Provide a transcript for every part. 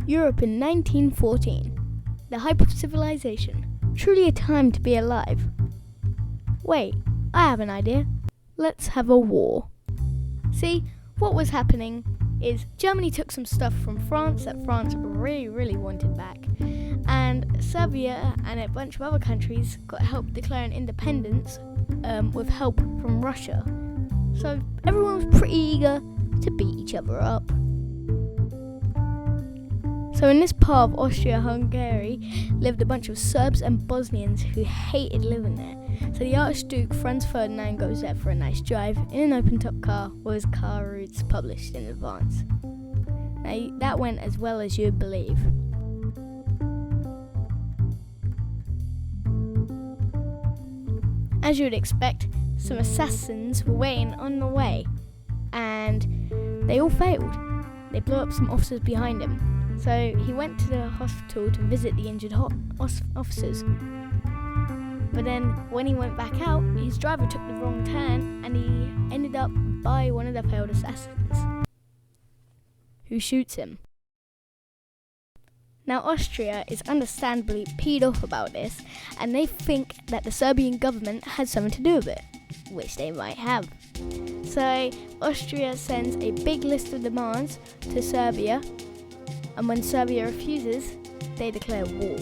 Europe in 1914. The hype of civilization. Truly a time to be alive. Wait, I have an idea. Let's have a war. See, what was happening is Germany took some stuff from France that France really wanted back. And Serbia and a bunch of other countries got help declaring independence with help from Russia. So everyone was pretty eager to beat each other up. So in this part of Austria-Hungary lived a bunch of Serbs and Bosnians who hated living there. So the Archduke Franz Ferdinand goes there for a nice drive in an open-top car with his car routes published in advance. Now that went as well as you'd believe. As you would expect, some assassins were waiting on the way, and they all failed. They blew up some officers behind him. So he went to the hospital to visit the injured officers. But then when he went back out, his driver took the wrong turn and he ended up by one of the failed assassins, who shoots him. Now Austria is understandably peed off about this, and they think that the Serbian government had something to do with it, which they might have. So Austria sends a big list of demands to Serbia, and when Serbia refuses, they declare war.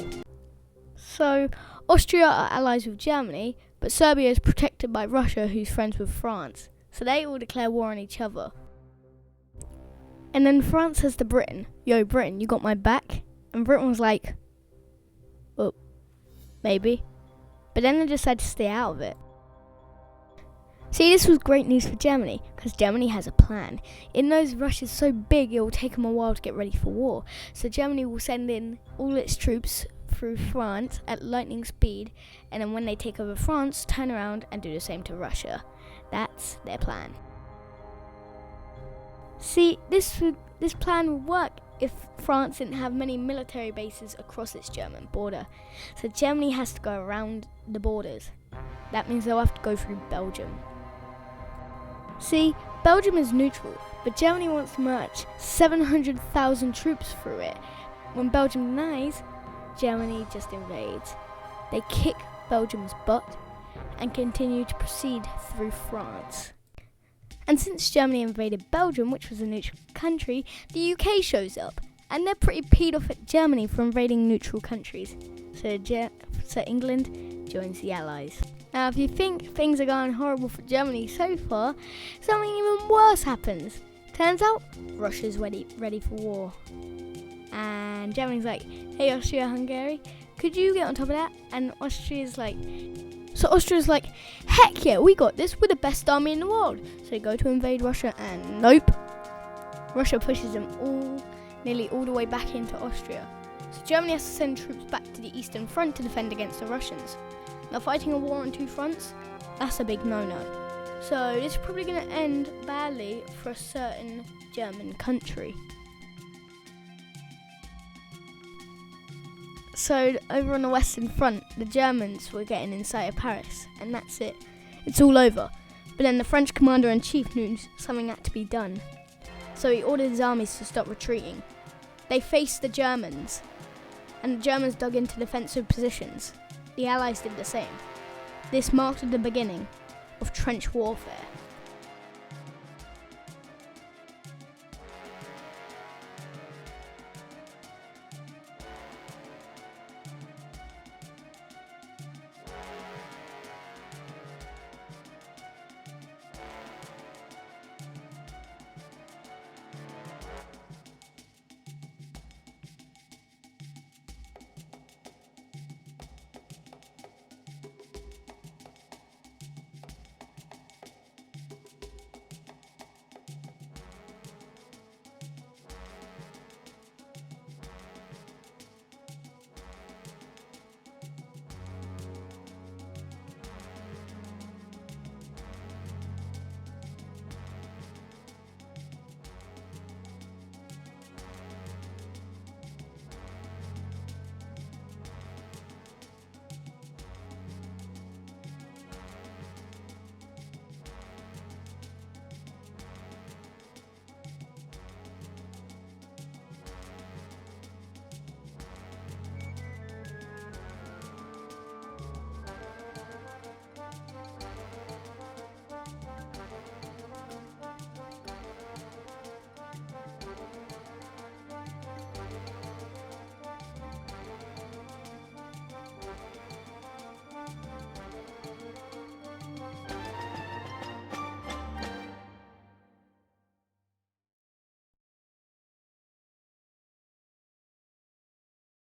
So Austria are allies with Germany, but Serbia is protected by Russia, who's friends with France. So they all declare war on each other. And then France says to Britain, "Yo, Britain, you got my back?" And Britain was like, "Well, maybe." But then they decided to stay out of it. See, this was great news for Germany, because Germany has a plan. It knows Russia's so big it will take them a while to get ready for war. So Germany will send in all its troops through France at lightning speed, and then when they take over France, turn around and do the same to Russia. That's their plan. See, this plan would work if France didn't have many military bases across its German border. So Germany has to go around the borders. That means they'll have to go through Belgium. See, Belgium is neutral, but Germany wants to march 700,000 troops through it. When Belgium denies, Germany just invades. They kick Belgium's butt and continue to proceed through France. And since Germany invaded Belgium, which was a neutral country, the UK shows up, and they're pretty peed off at Germany for invading neutral countries. So England joins the Allies. Now, if you think things are going horrible for Germany so far, something even worse happens. Turns out, Russia's ready for war. And Germany's like, "Hey, Austria-Hungary, could you get on top of that?" And Austria's like, "Heck yeah, we got this. We're the best army in the world." So they go to invade Russia, and nope. Russia pushes them nearly all the way back into Austria. So Germany has to send troops back to the Eastern Front to defend against the Russians. Now, fighting a war on two fronts, that's a big no-no. So this is probably going to end badly for a certain German country. So over on the Western Front, the Germans were getting inside of Paris, and that's it. It's all over. But then the French commander-in-chief knew something had to be done. So he ordered his armies to stop retreating. They faced the Germans, and the Germans dug into defensive positions. The Allies did the same. This marked the beginning of trench warfare.